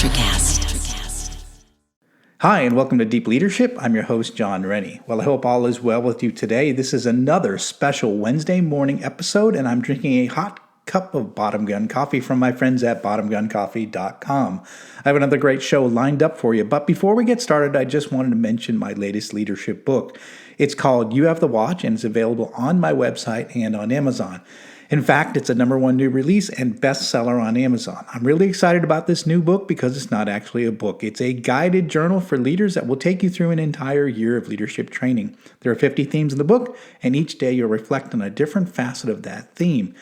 LeaderCast. Hi, and welcome to Deep Leadership. I'm your host, John Rennie. Well, I hope all is well with you today. This is another special Wednesday morning episode, and I'm drinking a hot cup of Bottom Gun coffee from my friends at bottomguncoffee.com. I have another great show lined up for you, but before we get started, I just wanted to mention my latest leadership book. It's called You Have the Watch, and it's available on my website and on Amazon. In fact, it's a #1 new release and bestseller on Amazon. I'm really excited about this new book because it's not actually a book. It's a guided journal for leaders that will take you through an entire year of leadership training. There are 50 themes in the book, and each day you'll reflect on a different facet of that theme.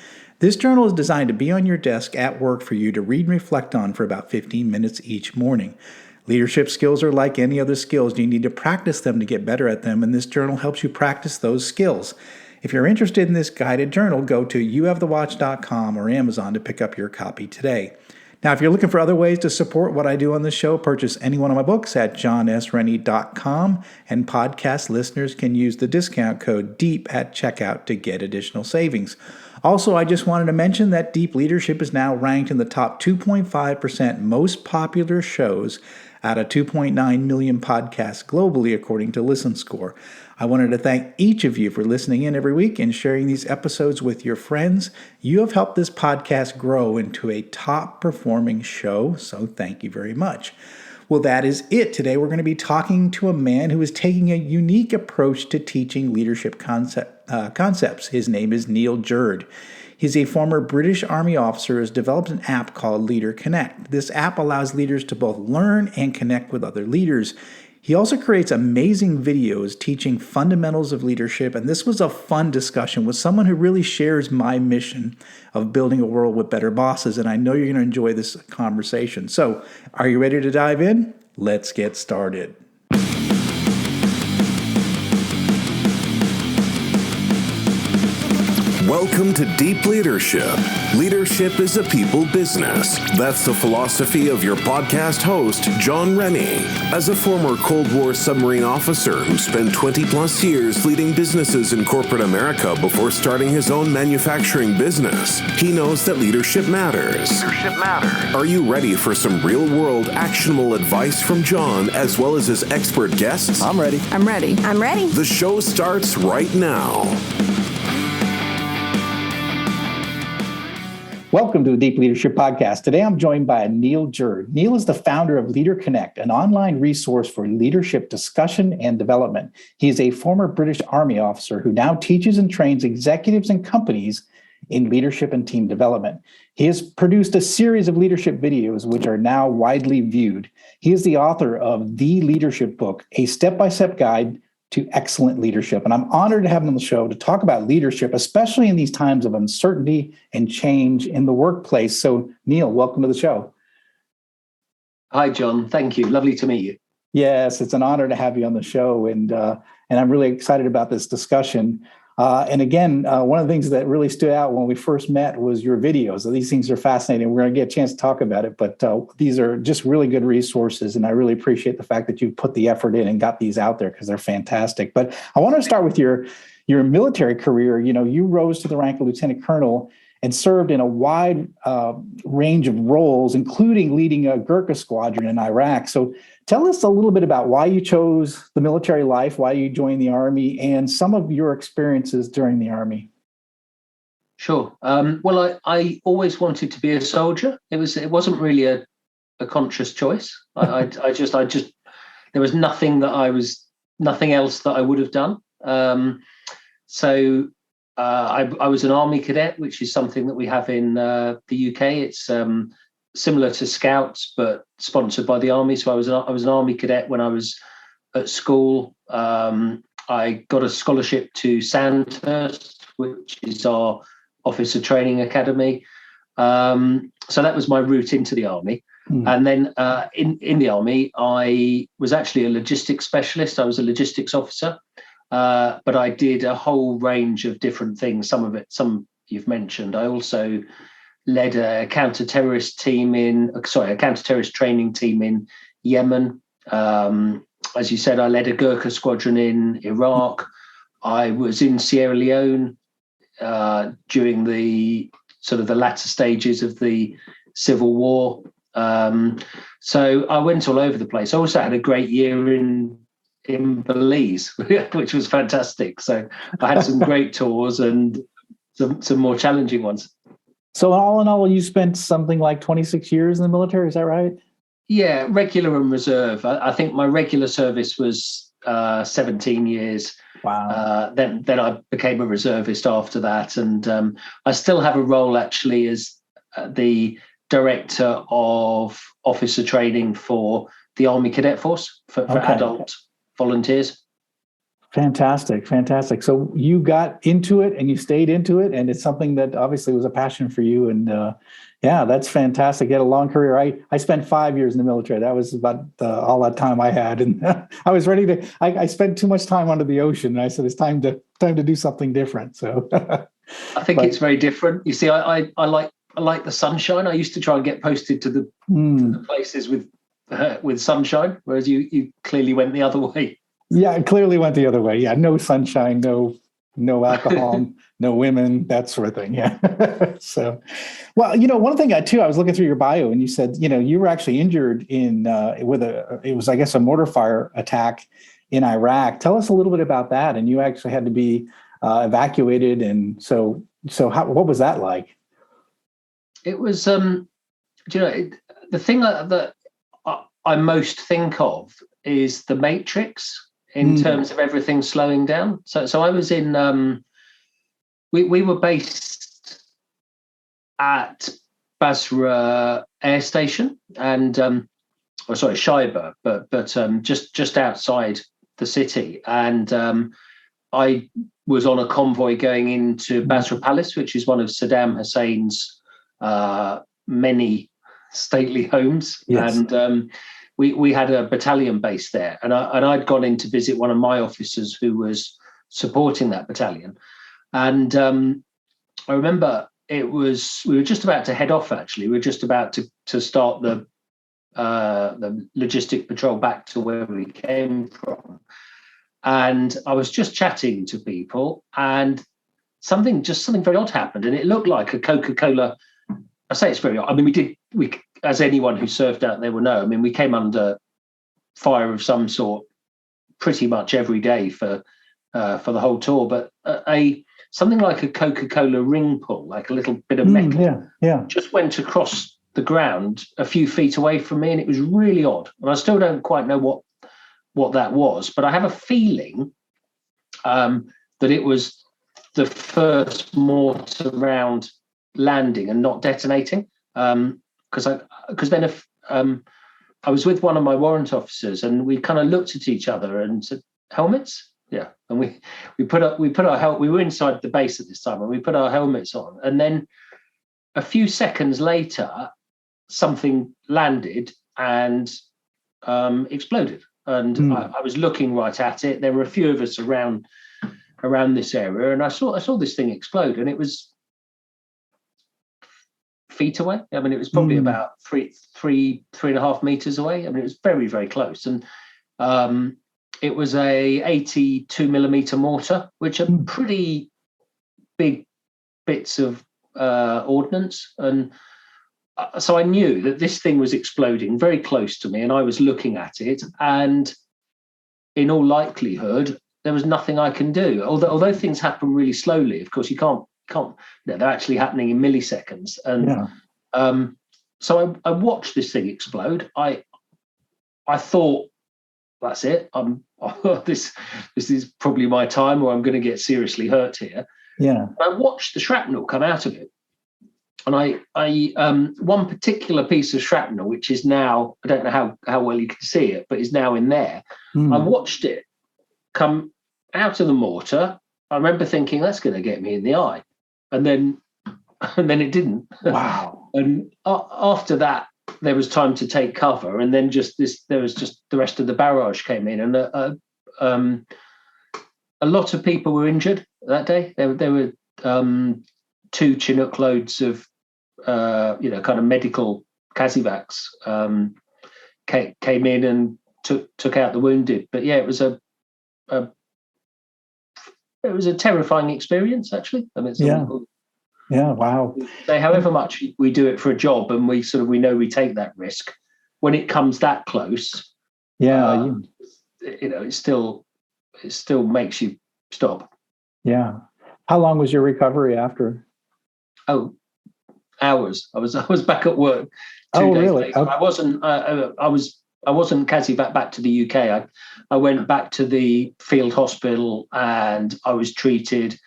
This journal is designed to be on your desk at work for you to read and reflect on for about 15 minutes each morning. Leadership skills are like any other skills. You need to practice them to get better at them, and this journal helps you practice those skills. If you're interested in this guided journal, go to youhavethewatch.com or Amazon to pick up your copy today. Now, if you're looking for other ways to support what I do on this show, purchase any one of my books at johnsrennie.com, and podcast listeners can use the discount code DEEP at checkout to get additional savings. Also, I just wanted to mention that Deep Leadership is now ranked in the top 2.5% most popular shows out of 2.9 million podcasts globally, according to ListenScore. I wanted to thank each of you for listening in every week and sharing these episodes with your friends. You have helped this podcast grow into a top-performing show, so thank you very much. Well, that is it. Today we're going to be talking to a man who is taking a unique approach to teaching leadership concepts. His name is Neil Jurd. He's a former British Army officer who has developed an app called Leader Connect. This app allows leaders to both learn and connect with other leaders. He also creates amazing videos teaching fundamentals of leadership, and this was a fun discussion with someone who really shares my mission of building a world with better bosses, and I know you're going to enjoy this conversation. So, are you ready to dive in? Let's get started. Welcome to Deep Leadership. Leadership is a people business. That's the philosophy of your podcast host, John Rennie. As a former Cold War submarine officer who spent 20 plus years leading businesses in corporate America before starting his own manufacturing business, he knows that leadership matters. Are you ready for some real-world actionable advice from John as well as his expert guests? I'm ready. The show starts right now. Welcome to the Deep Leadership Podcast. Today I'm joined by Neil Jurd. Neil is the founder of Leader Connect, an online resource for leadership discussion and development. He is a former British Army officer who now teaches and trains executives and companies in leadership and team development. He has produced a series of leadership videos which are now widely viewed. He is the author of The Leadership Book, a step-by-step guide to excellent leadership. And I'm honored to have him on the show to talk about leadership, especially in these times of uncertainty and change in the workplace. So, Neil, welcome to the show. Hi, John. Thank you. Lovely to meet you. Yes, it's an honor to have you on the show. And I'm really excited about this discussion. And again, one of the things that really stood out when we first met was your videos. So these things are fascinating. We're going to get a chance to talk about it, but these are just really good resources. And I really appreciate the fact that you put the effort in and got these out there because they're fantastic. But I want to start with your military career. You know, you rose to the rank of lieutenant colonel and served in a wide range of roles, including leading a Gurkha squadron in Iraq. So tell us a little bit about why you chose the military life, why you joined the Army, and some of your experiences during the Army. Sure. Well, I always wanted to be a soldier. It wasn't really a conscious choice. I just there was nothing else that I would have done. So I was an Army cadet, which is something that we have in the UK. It's similar to Scouts, but sponsored by the Army. So I was an Army cadet when I was at school. I got a scholarship to Sandhurst, which is our officer training academy. So that was my route into the Army. And then in the Army, I was actually a logistics specialist. I was a logistics officer, but I did a whole range of different things. Some you've mentioned. I also led a counter-terrorist training team in Yemen. As you said, I led a Gurkha squadron in Iraq. I was in Sierra Leone during the latter stages of the civil war. So I went all over the place. I also had a great year in Belize, which was fantastic. So I had some great tours and some more challenging ones. So all in all, you spent something like 26 years in the military. Is that right? Yeah, regular and reserve. I think my regular service was 17 years. Wow. Then I became a reservist after that, and I still have a role actually as the director of officer training for the Army Cadet Force for adult volunteers. Fantastic. So you got into it and you stayed into it, and it's something that obviously was a passion for you. And yeah, that's fantastic. You had a long career. I spent 5 years in the military. That was about all that time I had, and I was ready to. I spent too much time under the ocean, and I said it's time to do something different. So I think it's very different. You see, I like the sunshine. I used to try and get posted to the places with sunshine, whereas you clearly went the other way. Yeah, it clearly went the other way. Yeah, no sunshine, no alcohol, no women, that sort of thing. Yeah. So, well, one thing I was looking through your bio, and you said, you were actually injured in it was, I guess, a mortar fire attack in Iraq. Tell us a little bit about that. And you actually had to be evacuated, and so what was that like? It was, the thing that I most think of is The Matrix. In terms of everything slowing down. So I was in, we were based at Basra Air Station and, Shaiba, but just outside the city. And I was on a convoy going into Basra Palace, which is one of Saddam Hussein's many stately homes. Yes. And we had a battalion base there, and I'd gone in to visit one of my officers who was supporting that battalion. And I remember we were just about to head off, actually. We were just about to start the logistic patrol back to where we came from. And I was just chatting to people, and something very odd happened, and it looked like a Coca-Cola. I say it's very odd. I mean, we as anyone who served out there will know, I mean, we came under fire of some sort pretty much every day for the whole tour. But something like a Coca-Cola ring pull, like a little bit of metal, just went across the ground a few feet away from me, and it was really odd. And I still don't quite know what that was, but I have a feeling that it was the first mortar round landing and not detonating. Because then I was with one of my warrant officers, and we kind of looked at each other and said, "Helmets?" Yeah, and we put our helmet. We were inside the base at this time, and we put our helmets on. And then a few seconds later, something landed and exploded. And I was looking right at it. There were a few of us around this area, and I saw this thing explode, and it was feet away. I mean, it was probably about three and a half meters away. I mean, it was very, very close. And it was a 82 millimeter mortar, which are pretty big bits of ordnance. And so I knew that this thing was exploding very close to me, and I was looking at it. And in all likelihood, there was nothing I can do. Although things happen really slowly, of course, you can't. They're actually happening in milliseconds. And so I watched this thing explode. I thought, that's it. This is probably my time, or I'm going to get seriously hurt here. Yeah. I watched the shrapnel come out of it, and I one particular piece of shrapnel, which is now, I don't know how well you can see it, but is now in there. I watched it come out of the mortar. I remember thinking, that's going to get me in the eye. And then it didn't. Wow. And after that, there was time to take cover. And then there was just the rest of the barrage came in. And a lot of people were injured that day. There were 2 Chinook loads of, kind of medical Kazivacs came in and took out the wounded. But yeah, it was a terrifying experience, actually. I mean, Yeah. Wow. So however much we do it for a job, and we know we take that risk, when it comes that close, Yeah. it still makes you stop. Yeah. How long was your recovery after? Oh, hours. I was back at work 2 Oh, days really? later. Okay. I wasn't Cassie back to the UK. I went back to the field hospital and I was treated.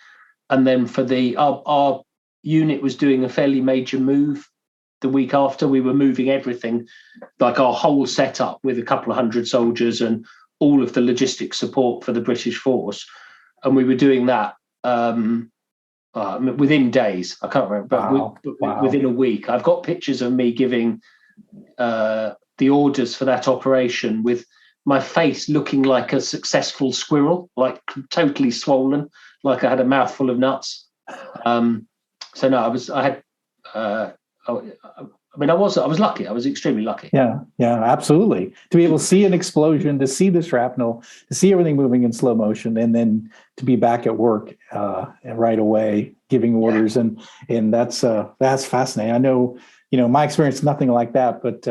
And then for our unit was doing a fairly major move the week after. We were moving everything, like our whole setup with a couple of hundred soldiers and all of the logistics support for the British force. And we were doing that within days. I can't remember, but within a week. I've got pictures of me giving the orders for that operation with my face looking like a successful squirrel, like totally swollen, like I had a mouthful of nuts. So no, I was lucky. I was extremely lucky. Yeah, absolutely. To be able to see an explosion, to see the shrapnel, to see everything moving in slow motion, and then to be back at work right away, giving orders, and that's fascinating. I know, my experience, nothing like that, but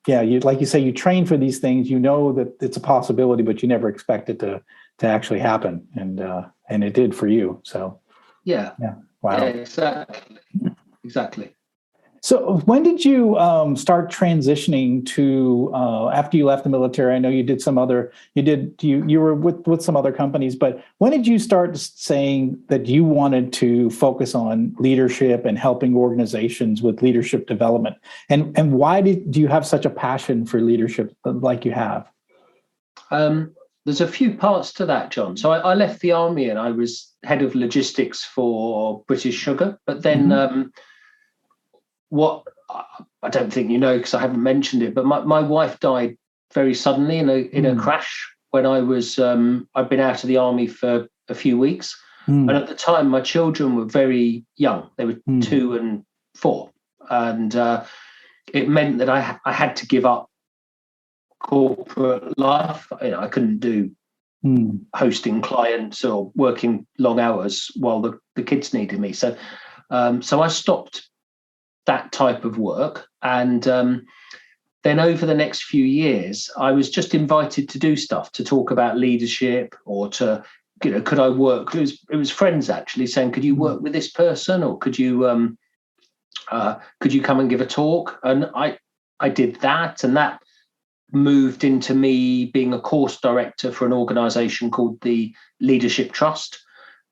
you, like you say, you train for these things. You know that it's a possibility, but you never expect it to actually happen, and it did for you. So yeah, wow, yeah, exactly. So when did you start transitioning to after you left the military? I know you did you were with some other companies, but when did you start saying that you wanted to focus on leadership and helping organizations with leadership development? And why do you have such a passion for leadership like you have? There's a few parts to that, John. So I left the army and I was head of logistics for British Sugar, but then what I don't think you know because I haven't mentioned it, but my wife died very suddenly in a crash when I was I'd been out of the army for a few weeks, and at the time my children were very young. They were 2 and 4, and it meant that I had to give up corporate life. I couldn't do hosting clients or working long hours while the kids needed me. So I stopped that type of work. And then over the next few years, I was just invited to do stuff, to talk about leadership or to, could I work? It was friends actually saying, could you work with this person, or could you come and give a talk? And I did that, and that moved into me being a course director for an organization called the Leadership Trust.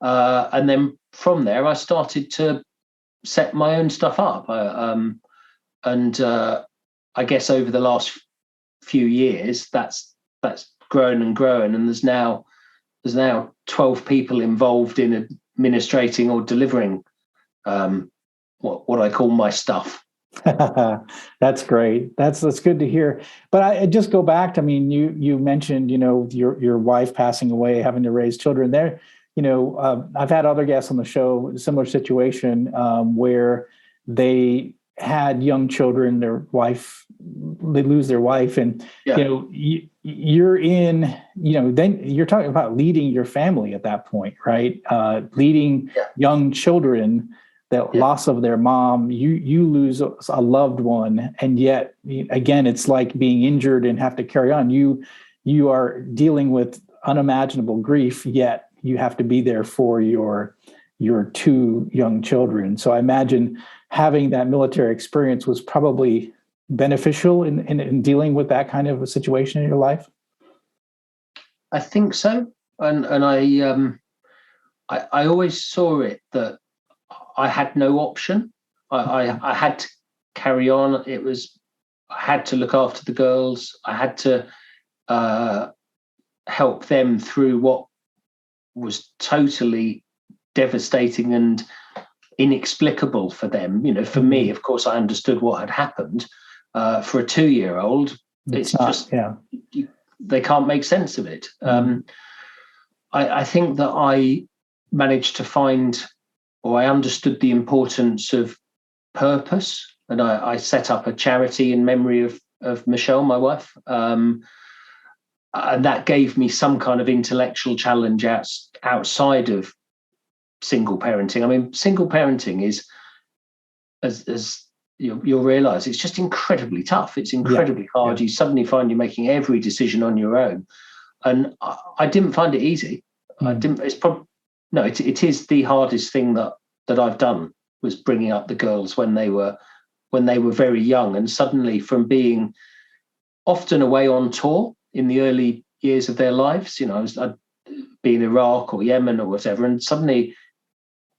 And then from there, I started to set my own stuff up. And I guess over the last few years, that's grown and grown. And there's now 12 people involved in administrating or delivering what I call my stuff. That's great. That's good to hear. But I just go back to, you mentioned, your wife passing away, having to raise children there. I've had other guests on the show, similar situation, where they had young children, they lose their wife. And, you're in, then you're talking about leading your family at that point, right? Leading young children, the loss of their mom, you lose a loved one. And yet, again, it's like being injured and have to carry on. You are dealing with unimaginable grief, yet you have to be there for your 2 young children. So I imagine having that military experience was probably beneficial in dealing with that kind of a situation in your life. I think so. And I always saw it that I had no option. I had to carry on. I had to look after the girls. I had to help them through what was totally devastating and inexplicable for them. For me, of course, I understood what had happened. For a 2-year-old, they can't make sense of it. I think that I managed to find, or I understood the importance of purpose, and I set up a charity in memory of Michelle, my wife. And that gave me some kind of intellectual challenge outside of single parenting. Single parenting as you'll realize, it's just incredibly tough. It's incredibly hard. You suddenly find you're making every decision on your own. And I didn't find it easy. It is the hardest thing that I've done, was bringing up the girls when they were very young. And suddenly, from being often away on tour in the early years of their lives, I'd be in Iraq or Yemen or whatever, and suddenly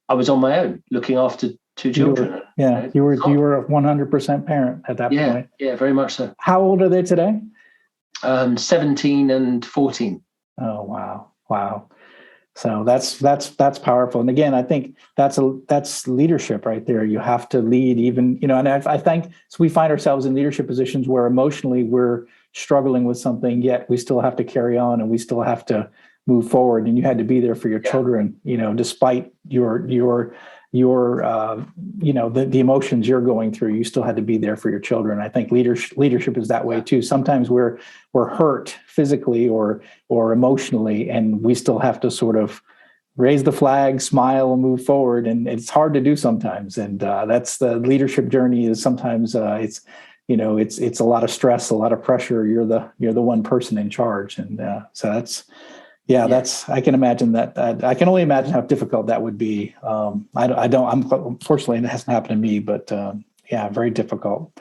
I was on my own looking after two children. You were a 100% parent at that point. Yeah, very much so. How old are they today? 17 and 14. Oh, wow. So that's powerful. And again, I think that's leadership right there. You have to lead, even, and I think so we find ourselves in leadership positions where emotionally we're struggling with something, yet we still have to carry on and we still have to move forward. And you had to be there for your children, despite your the emotions you're going through, you still had to be there for your children. I think leadership is that way too. Sometimes we're hurt physically or emotionally, and we still have to sort of raise the flag, smile, and move forward. And it's hard to do sometimes. And that's the leadership journey. Is sometimes it's a lot of stress, a lot of pressure. You're the one person in charge, and so that's. I can imagine that. I can only imagine how difficult that would be. Unfortunately, it hasn't happened to me, but very difficult.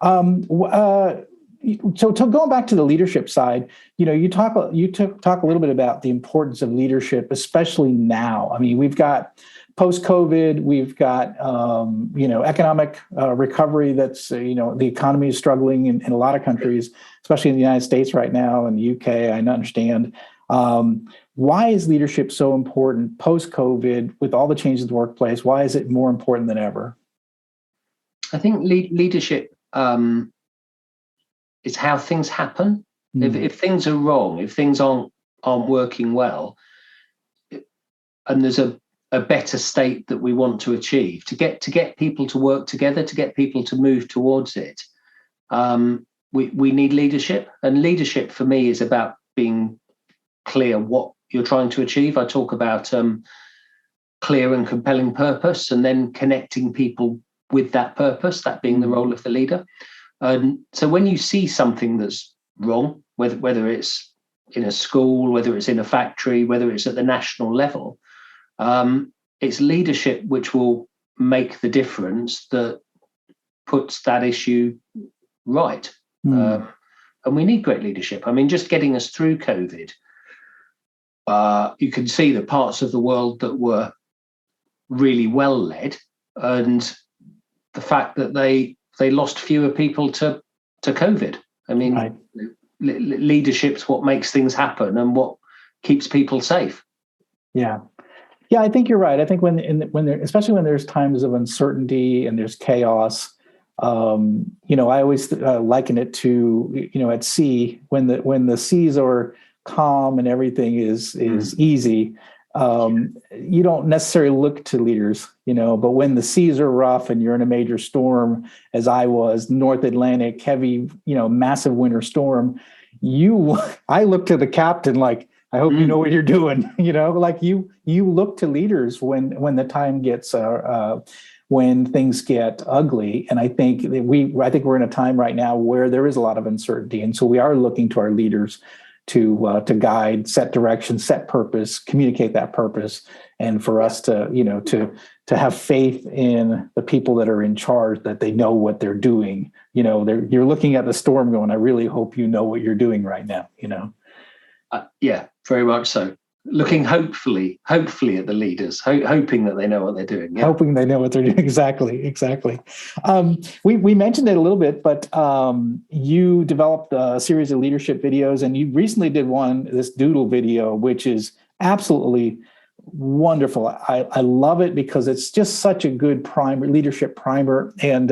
So going back to the leadership side, you talk a little bit about the importance of leadership, especially now. I mean, we've got post-COVID, we've got economic recovery. That's the economy is struggling in a lot of countries, especially in the United States right now, and the UK. I understand. Why is leadership so important post-COVID with all the changes in the workplace? Why is it more important than ever? I think leadership is how things happen. If things are wrong, if things aren't working well, and there's a better state that we want to achieve, to get people to work together, to get people to move towards it, we need leadership. And leadership for me is about being clear what you're trying to achieve. I talk about clear and compelling purpose, and then connecting people with that purpose, that being the role of the leader. And so when you see something that's wrong, whether it's in a school, whether it's in a factory, whether it's at the national level, it's leadership which will make the difference, that puts that issue right. And we need great leadership. I mean, just getting us through COVID, you can see the parts of the world that were really well led, and the fact that they lost fewer people to COVID. I mean, leadership's what makes things happen and what keeps people safe. Yeah, I think you're right. I think especially when there's times of uncertainty and there's chaos, I always liken it to at sea, when the seas are calm and everything is easy. You don't necessarily look to leaders, but when the seas are rough and you're in a major storm, as I was, North Atlantic, heavy, massive winter storm, I look to the captain like, I hope you know what you're doing. Like you look to leaders when the time gets when things get ugly. And I think we're in a time right now where there is a lot of uncertainty, and so we are looking to our leaders to guide, set direction, set purpose, communicate that purpose, and for us to have faith in the people that are in charge, that they know what they're doing. You're looking at the storm going, I really hope you know what you're doing right now. Yeah, very much so. Looking hopefully at the leaders, hoping that they know what they're doing. Yeah. Hoping they know what they're doing. Exactly. We mentioned it a little bit, but you developed a series of leadership videos, and you recently did this doodle video, which is absolutely wonderful. I love it because it's just such a good leadership primer. And,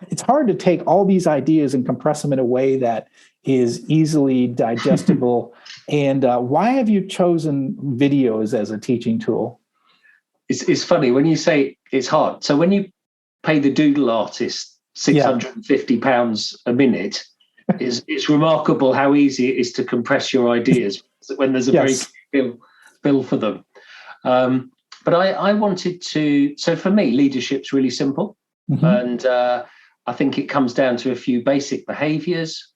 it's hard to take all these ideas and compress them in a way that is easily digestible. And why have you chosen videos as a teaching tool? It's funny when you say it's hard. So when you pay the doodle artist £650 a minute, it's remarkable how easy it is to compress your ideas when there's a very clear bill for them. But I wanted to. So for me, leadership's really simple, and I think it comes down to a few basic behaviours.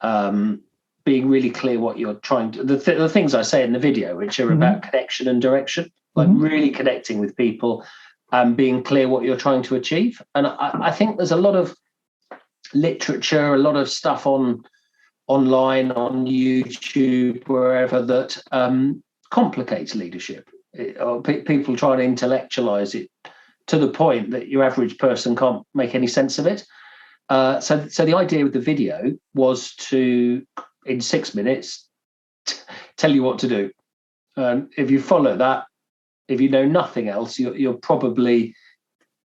Being really clear what you're trying to, the things I say in the video, which are about connection and direction, like really connecting with people and being clear what you're trying to achieve. And I think there's a lot of literature, a lot of stuff online, on YouTube, wherever, that complicates leadership. People try to intellectualize it to the point that your average person can't make any sense of it. So the idea with the video was to, in 6 minutes, tell you what to do. If you follow that, if you know nothing else, you'll probably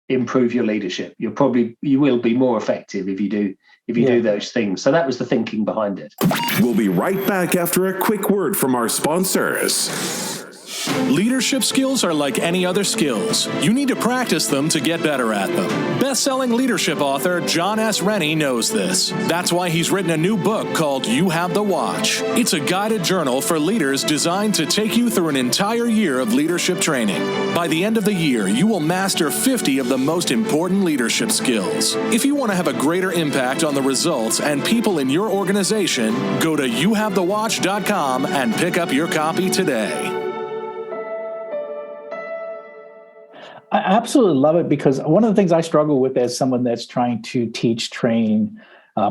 improve your leadership. You will be more effective if you do those things. So that was the thinking behind it. We'll be right back after a quick word from our sponsors. Leadership skills are like any other skills. You need to practice them to get better at them. Best-selling leadership author John S. Rennie knows this. That's why he's written a new book called You Have the Watch. It's a guided journal for leaders designed to take you through an entire year of leadership training. By the end of the year, you will master 50 of the most important leadership skills. If you want to have a greater impact on the results and people in your organization, go to youhavethewatch.com and pick up your copy today. I absolutely love it, because one of the things I struggle with as someone that's trying to teach, train,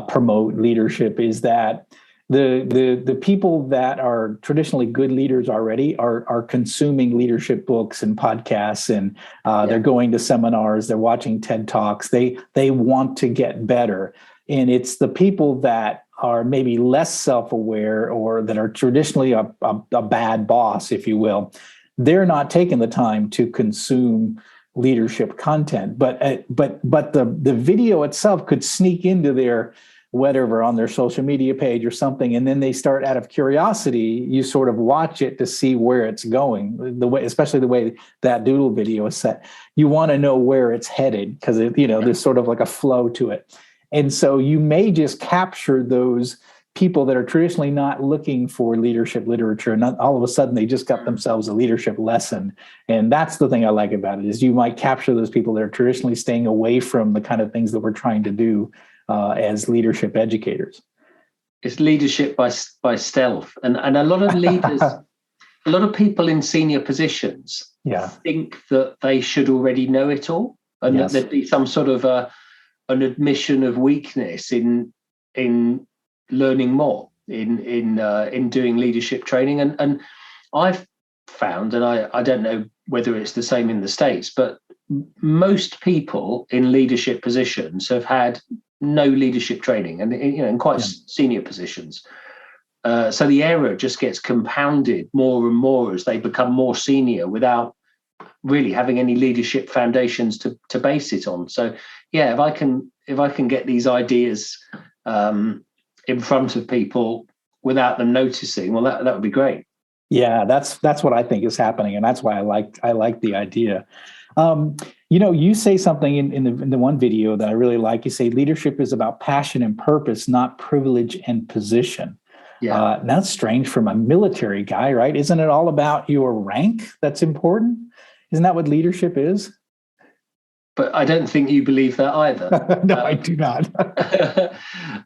promote leadership is that the people that are traditionally good leaders already are consuming leadership books and podcasts, and they're going to seminars, they're watching TED Talks, they want to get better. And it's the people that are maybe less self-aware, or that are traditionally a bad boss, if you will. They're not taking the time to consume leadership content, but the video itself could sneak into their whatever, on their social media page or something, and then they start, out of curiosity, you sort of watch it to see where it's going. The way, especially the way that doodle video is set, you want to know where it's headed, because there's sort of like a flow to it, and so you may just capture those people that are traditionally not looking for leadership literature, and all of a sudden they just got themselves a leadership lesson. And that's the thing I like about it, is you might capture those people that are traditionally staying away from the kind of things that we're trying to do as leadership educators. It's leadership by stealth, and a lot of leaders, a lot of people in senior positions, think that they should already know it all, and that there'd be some sort of an admission of weakness in learning more, in doing leadership training. And I've found, and I don't know whether it's the same in the States, but most people in leadership positions have had no leadership training, and in quite senior positions. So the error just gets compounded more and more as they become more senior, without really having any leadership foundations to base it on. So if I can get these ideas in front of people without them noticing, well, that would be great. Yeah, that's what I think is happening, and that's why I like the idea. You say something in the one video that I really like. You say leadership is about passion and purpose, not privilege and position. Yeah, that's strange from a military guy, right? Isn't it all about your rank that's important? Isn't that what leadership is? But I don't think you believe that either. No, I do not.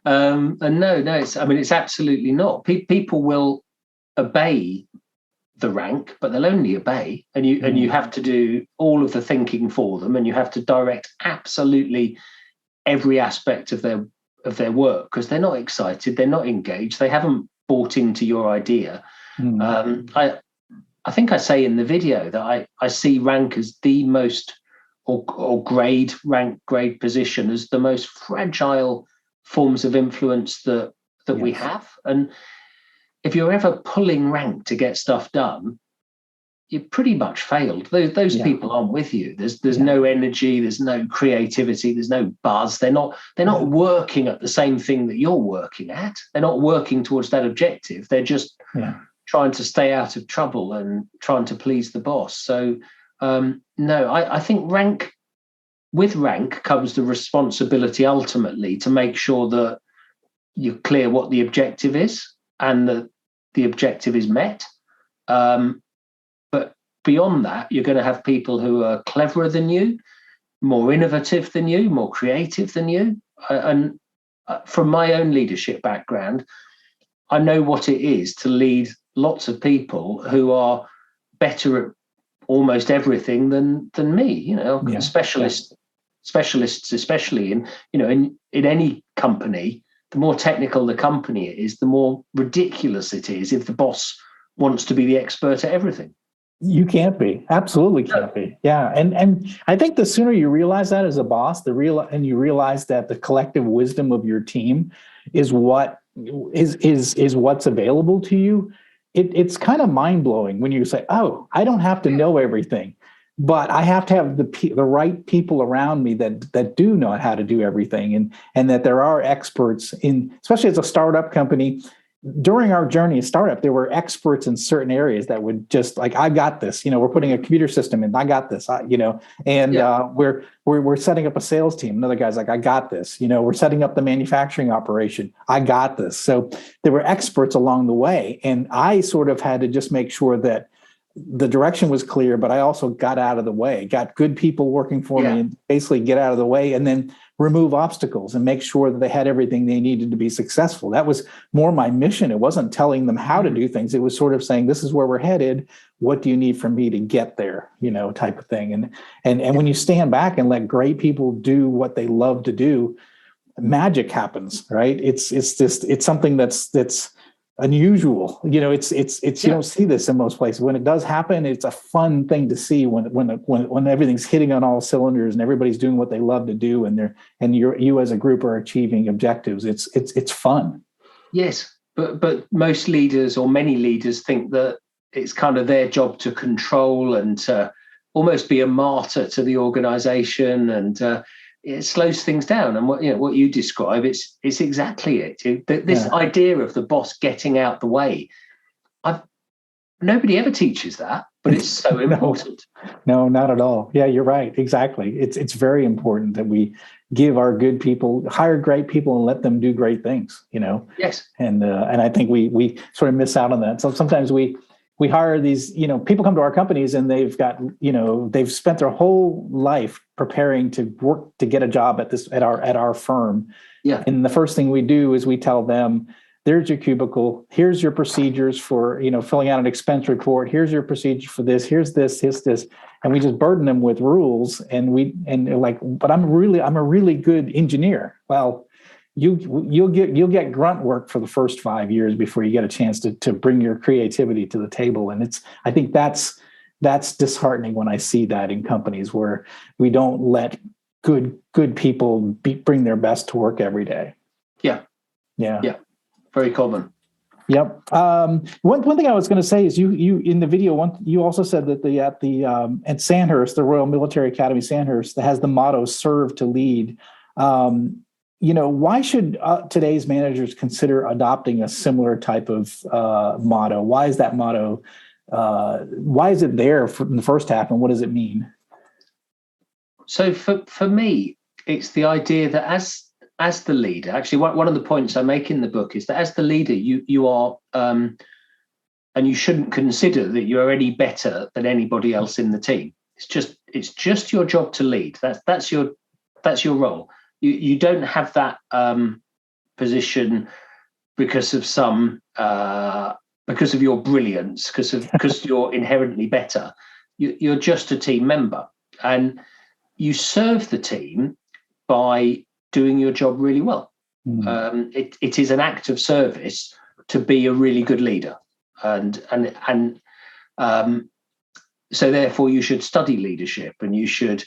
And no, it's absolutely not. People will obey the rank, but they'll only obey, and you have to do all of the thinking for them, and you have to direct absolutely every aspect of their work, because they're not excited, they're not engaged, they haven't bought into your idea. I think I say in the video that I see rank as the most, or grade position as the most fragile forms of influence that we have. And if you're ever pulling rank to get stuff done, you pretty much failed. Those people aren't with you. There's no energy, there's no creativity, there's no buzz. They're not working at the same thing that you're working at. They're not working towards that objective. They're just trying to stay out of trouble and trying to please the boss. So no, I think with rank comes the responsibility ultimately to make sure that you're clear what the objective is and that the objective is met. But beyond that, you're going to have people who are cleverer than you, more innovative than you, more creative than you. And from my own leadership background, I know what it is to lead lots of people who are better at almost everything than me. Specialists, especially in any company. The more technical the company is, the more ridiculous it is if the boss wants to be the expert at everything. You can't be. Absolutely can't be. Yeah. And I think the sooner you realize that as a boss, and you realize that the collective wisdom of your team is what is what's available to you, it's kind of mind-blowing when you say, oh, I don't have to know everything, but I have to have the right people around me that do know how to do everything, and that there are experts especially as a startup company. During our journey as startup, there were experts in certain areas that would just like, I got this, we're putting a computer system in, I got this, we're setting up a sales team. Another guy's like, I got this, we're setting up the manufacturing operation. I got this. So there were experts along the way. And I sort of had to just make sure that the direction was clear, but I also got out of the way, got good people working for me, and basically get out of the way and then remove obstacles and make sure that they had everything they needed to be successful. That was more my mission. It wasn't telling them how to do things. It was sort of saying, this is where we're headed. What do you need from me to get there? Type of thing. And when you stand back and let great people do what they love to do, magic happens, right? It's something that's unusual. You don't see this in most places. When it does happen, it's a fun thing to see when everything's hitting on all cylinders and everybody's doing what they love to do, and you as a group are achieving objectives. It's fun. Yes, but most leaders, or many leaders, think that it's kind of their job to control and to almost be a martyr to the organization, and it slows things down. And what you describe, it's exactly it. This idea of the boss getting out the way, nobody ever teaches that, but it's so important. No, not at all. Yeah, you're right. Exactly. It's very important that we give our good people, hire great people, and let them do great things. Yes. And I think we sort of miss out on that. So sometimes we hire these, people come to our companies and they've got, they've spent their whole life preparing to work to get a job at our firm. Yeah. And the first thing we do is we tell them, there's your cubicle. Here's your procedures for, filling out an expense report. Here's your procedure for this. Here's this. And we just burden them with rules. And they're like, but I'm a really good engineer. Well, you'll get grunt work for the first 5 years before you get a chance to bring your creativity to the table. And I think that's disheartening when I see that in companies where we don't let good people bring their best to work every day. Yeah. Very common. Yep. One thing I was going to say is you in the video you also said that at Sandhurst, the Royal Military Academy Sandhurst, that has the motto "Serve to Lead." Why should today's managers consider adopting a similar type of motto? Why is that motto? Why is it there in the first half, and what does it mean? So for me, it's the idea that as the leader, actually, one of the points I make in the book is that as the leader, you are, and you shouldn't consider that you are any better than anybody else in the team. It's just your job to lead. That's your role. You don't have that position because of because of your brilliance, because you're inherently better. You're just a team member, and you serve the team by doing your job really well. It is an act of service to be a really good leader, and so therefore you should study leadership, and you should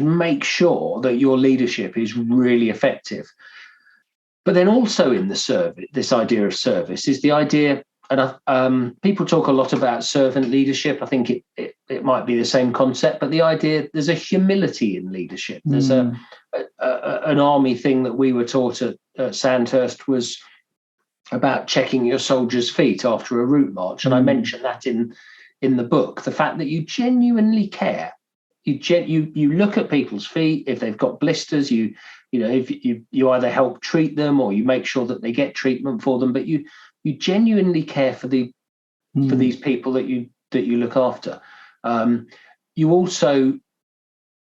make sure that your leadership is really effective. But then also in the service, this idea of service is the idea, and people talk a lot about servant leadership. I think it might be the same concept, but the idea, there's a humility in leadership. There's an army thing that we were taught at Sandhurst was about checking your soldiers' feet after a route march. And I mentioned that in the book, the fact that you genuinely care. You look at people's feet. If they've got blisters, if you either help treat them or you make sure that they get treatment for them, but you genuinely care for these people that you look after. You also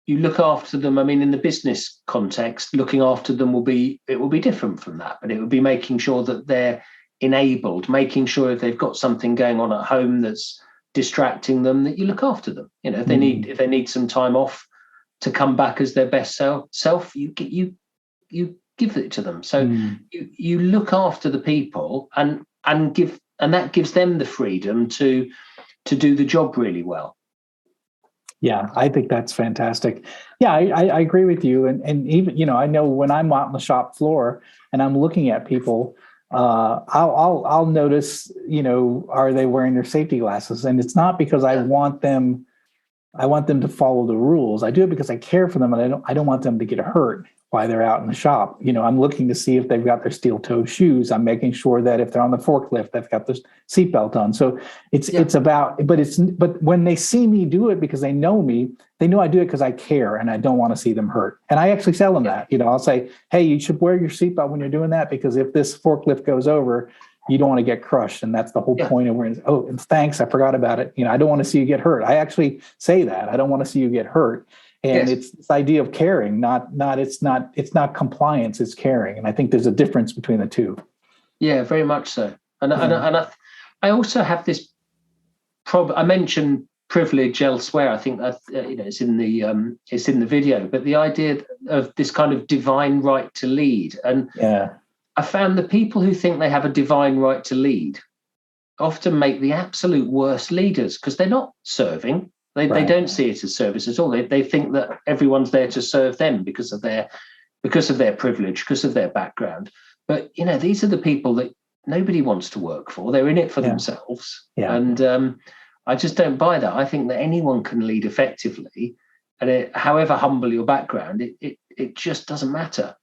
you look after them. I mean, in the business context, looking after them will be different from that, but it would be making sure that they're enabled, making sure if they've got something going on at home that's distracting them, that you look after them. You know, if they need some time off to come back as their best self, you give it to them. So you look after the people and that gives them the freedom to do the job really well. Yeah, I think that's fantastic. Yeah, I agree with you. And even, you know, I know when I'm out on the shop floor and I'm looking at people, I'll notice, you know, are they wearing their safety glasses? And it's not because I want them to follow the rules. I do it because I care for them, and I don't want them to get hurt while they're out in the shop. You know, I'm looking to see if they've got their steel-toed shoes. I'm making sure that if they're on the forklift, they've got their seatbelt on. So it's about, but when they see me do it because they know me, they know I do it because I care and I don't want to see them hurt. And I actually tell them that. You know, I'll say, hey, you should wear your seatbelt when you're doing that, because if this forklift goes over, you don't want to get crushed. And that's the whole point of wearing. Oh, thanks, I forgot about it. You know, I don't want to see you get hurt. I actually say that. I don't want to see you get hurt. And it's this idea of caring, it's not compliance, it's caring. And I think there's a difference between the two. Yeah, very much so. And I also have this problem. I mentioned privilege elsewhere. I think that you know, it's in the video, but the idea of this kind of divine right to lead. And I found the people who think they have a divine right to lead often make the absolute worst leaders, because they're not serving. They don't see it as service at all. They think that everyone's there to serve them because of their privilege, because of their background. But you know, these are the people that nobody wants to work for. They're in it for themselves. Yeah. And I just don't buy that. I think that anyone can lead effectively, and however humble your background, it just doesn't matter.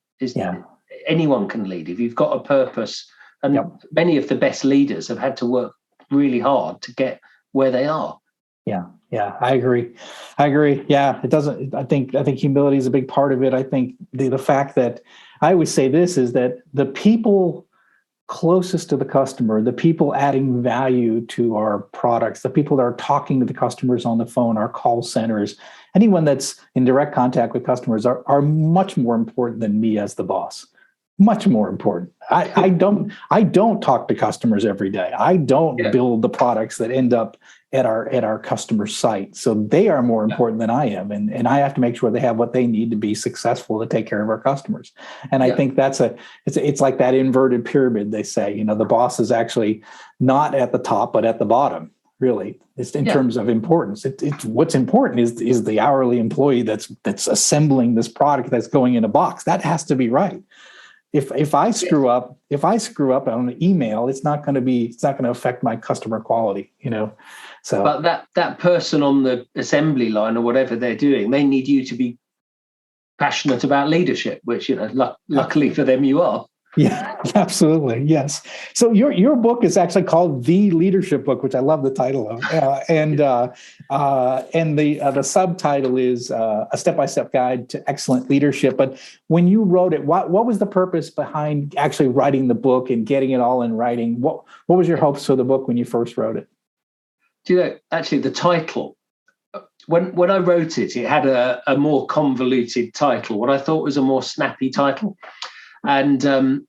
Anyone can lead if you've got a purpose. And many of the best leaders have had to work really hard to get where they are. Yeah, I agree. Yeah, it doesn't. I think humility is a big part of it. I think the fact that I always say this is that the people closest to the customer, the people adding value to our products, the people that are talking to the customers on the phone, our call centers, anyone that's in direct contact with customers are much more important than me as the boss. Much more important. I don't talk to customers every day. I don't build the products that end up at our customer site. So they are more important than I am. And I have to make sure they have what they need to be successful to take care of our customers. And I think it's like that inverted pyramid, they say. You know, the boss is actually not at the top, but at the bottom. Really, it's in terms of importance. It's what's important is the hourly employee that's assembling this product that's going in a box. That has to be right. If I screw up on an email, it's not going to affect my customer quality, you know. So, but that person on the assembly line or whatever they're doing, they need you to be passionate about leadership, which, you know, luckily for them, you are. Yeah, absolutely. Yes. So your book is actually called The Leadership Book, which I love the title of, and the subtitle is A Step-by-Step Guide to Excellent Leadership. But when you wrote it, what was the purpose behind actually writing the book and getting it all in writing? What was your hopes for the book when you first wrote it? Do you know, actually, the title, when I wrote it, it had a more convoluted title, what I thought was a more snappy title. And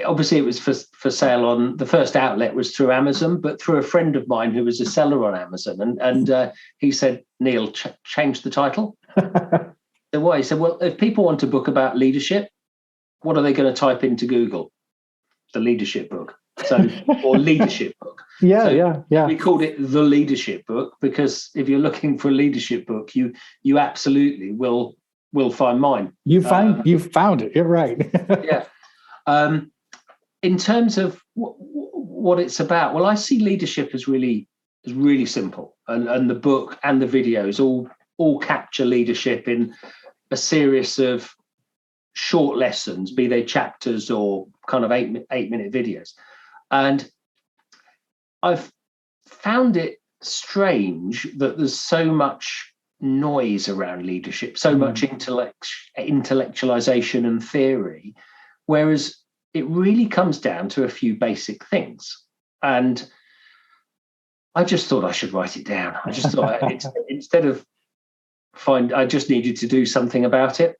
obviously it was for sale on, the first outlet was through Amazon, but through a friend of mine who was a seller on Amazon. And he said, Neil, change the title. So why? He said, well, if people want a book about leadership, what are they going to type into Google? The leadership book. Or leadership book. Yeah. We called it The Leadership Book because if you're looking for a leadership book, you absolutely will find mine. You found it. You're right. Yeah. In terms of what it's about, well, I see leadership as really simple, and the book and the videos all capture leadership in a series of short lessons, be they chapters or kind of 8-minute videos. And I've found it strange that there's so much noise around leadership, so much intellectualization and theory, whereas it really comes down to a few basic things. And I just thought I should write it down. I just thought instead of I just needed to do something about it.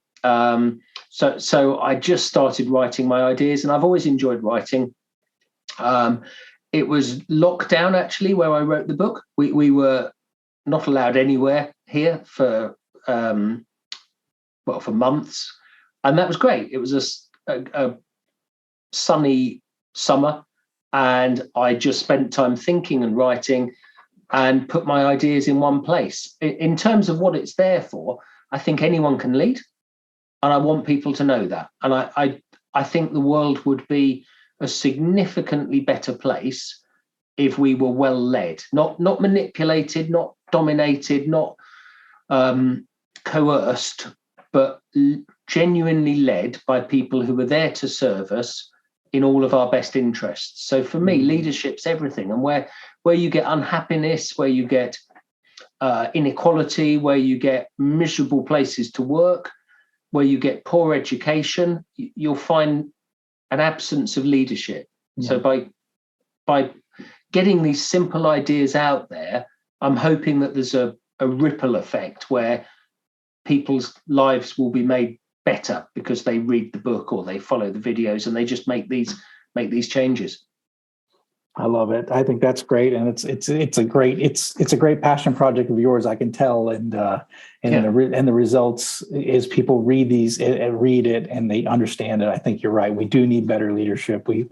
So I just started writing my ideas, and I've always enjoyed writing. It was lockdown, actually, where I wrote the book. We were not allowed anywhere here for months, and that was great. It was a sunny summer, and I just spent time thinking and writing and put my ideas in one place. In terms of what it's there for, I think anyone can lead, and I want people to know that. And I think the world would be a significantly better place if we were well led, not manipulated, not dominated, not coerced, but genuinely led by people who were there to serve us in all of our best interests. So for me, leadership's everything. And where you get unhappiness, where you get inequality, where you get miserable places to work, where you get poor education, you'll find an absence of leadership. Yeah. So by getting these simple ideas out there, I'm hoping that there's a ripple effect where people's lives will be made better because they read the book or they follow the videos and they just make these changes. I love it. I think that's great, and it's a great passion project of yours. I can tell, and the results is people read it and they understand it. I think you're right. We do need better leadership. We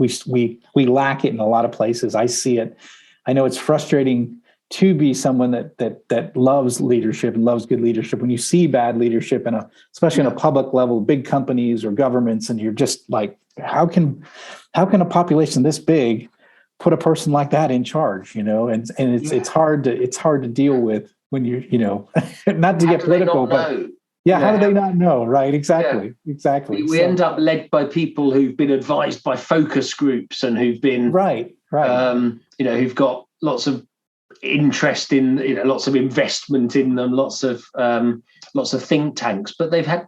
lack it in a lot of places. I see it. I know it's frustrating to be someone that loves leadership and loves good leadership. When you see bad leadership especially in a public level, big companies or governments, and you're just like, how can a population this big put a person like that in charge? And it's hard to deal with when you're, not to get political, but how do they not know? Right. Exactly. We end up led by people who've been advised by focus groups and who've been right. Who've got lots of interest in, lots of investment in them, lots of think tanks, but they've had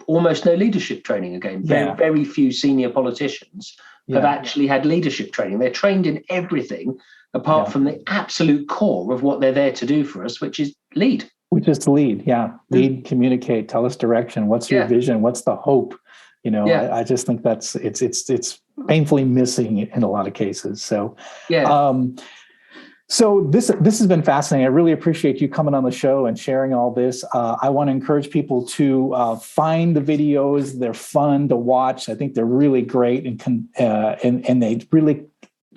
almost no leadership training. Again, very few senior politicians have actually had leadership training. They're trained in everything apart from the absolute core of what they're there to do for us, which is lead. Lead, communicate, tell us direction. What's your vision? What's the hope? I just think it's painfully missing in a lot of cases. So, So this has been fascinating. I really appreciate you coming on the show and sharing all this. I want to encourage people to find the videos. They're fun to watch. I think they're really great and they really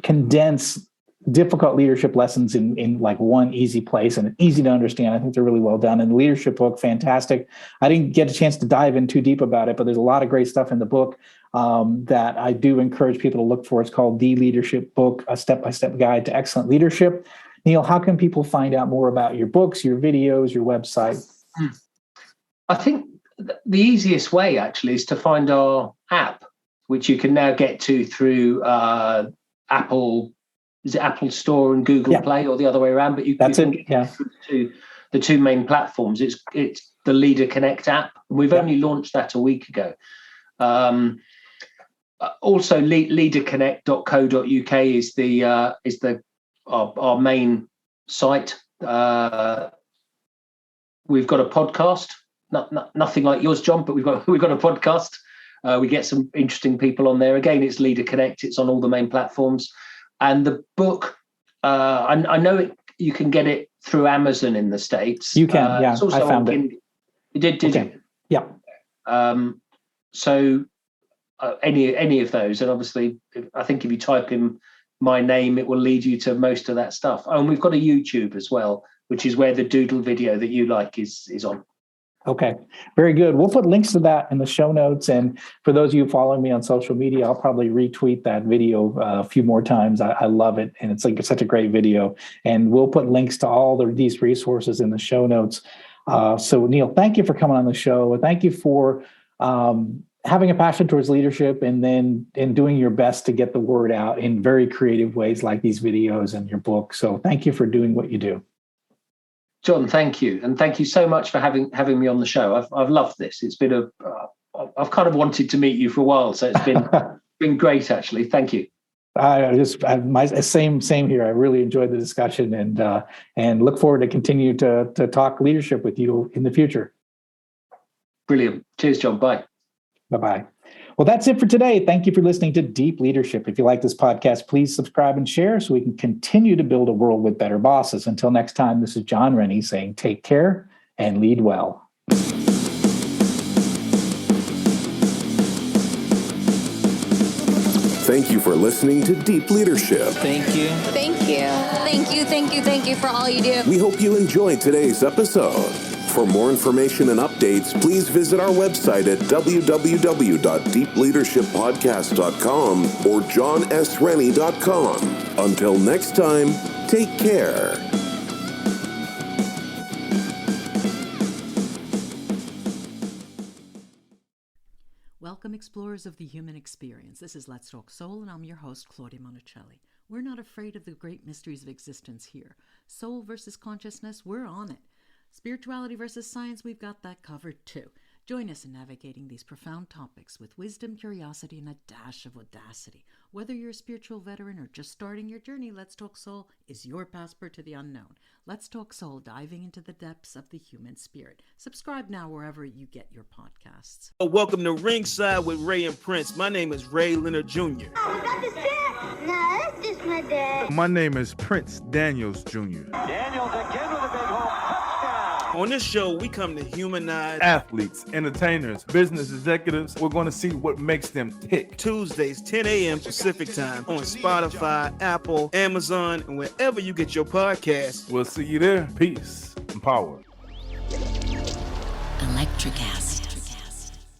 condense difficult leadership lessons in like one easy place and easy to understand. I think they're really well done. And the leadership book, fantastic. I didn't get a chance to dive in too deep about it, but there's a lot of great stuff in the book that I do encourage people to look for. It's called The Leadership Book, a step-by-step guide to excellent leadership. Neil, how can people find out more about your books, your videos, your website? I think the easiest way actually is to find our app, which you can now get to through Apple. Is it Apple Store and Google Play, or the other way around? But you can get to the two main platforms. It's the Leader Connect app. We've only launched that a week ago. Also, leaderconnect.co.uk is our main site. We've got a podcast, nothing like yours, John, but we've got a podcast. We get some interesting people on there. Again, it's Leader Connect. It's on all the main platforms. And the book, I know you can get it through Amazon in the States. You can, I found it. You did you? Yeah. So any of those, and obviously, I think if you type in my name, it will lead you to most of that stuff. And we've got a YouTube as well, which is where the doodle video that you like is on. Okay, very good. We'll put links to that in the show notes. And for those of you following me on social media, I'll probably retweet that video a few more times. I love it. And it's such a great video. And we'll put links to all these resources in the show notes. So Neil, thank you for coming on the show. Thank you for having a passion towards leadership and doing your best to get the word out in very creative ways like these videos and your book. So thank you for doing what you do. John, thank you. And thank you so much for having me on the show. I've loved this. It's been I've kind of wanted to meet you for a while. So it's been great, actually. Thank you. Same here. I really enjoyed the discussion and look forward to continue to talk leadership with you in the future. Brilliant. Cheers, John. Bye. Bye-bye. Well, that's it for today. Thank you for listening to Deep Leadership. If you like this podcast, please subscribe and share so we can continue to build a world with better bosses. Until next time, this is John Rennie saying take care and lead well. Thank you for listening to Deep Leadership. Thank you. Thank you. Thank you, thank you, thank you for all you do. We hope you enjoyed today's episode. For more information and updates, please visit our website at www.deepleadershippodcast.com or johnsrennie.com. Until next time, take care. Welcome, explorers of the human experience. This is Let's Talk Soul, and I'm your host, Claudia Monticelli. We're not afraid of the great mysteries of existence here. Soul versus consciousness, we're on it. Spirituality versus science, we've got that covered too. Join us in navigating these profound topics with wisdom, curiosity, and a dash of audacity. Whether you're a spiritual veteran or just starting your journey, Let's Talk Soul is your passport to the unknown. Let's Talk Soul, diving into the depths of the human spirit. Subscribe now wherever you get your podcasts. Welcome to Ringside with Ray and Prince. My name is Ray Leonard Jr. Oh, is that the set? No, that's just my dad. My name is Prince Daniels Jr. Daniels again with a big home touchdown. On this show, we come to humanize Athletes, entertainers, business executives. We're going to see what makes them tick. Tuesdays, 10 a.m. Pacific time on Spotify, Apple, Amazon, and wherever you get your podcasts. We'll see you there. Peace and power. Electric acid.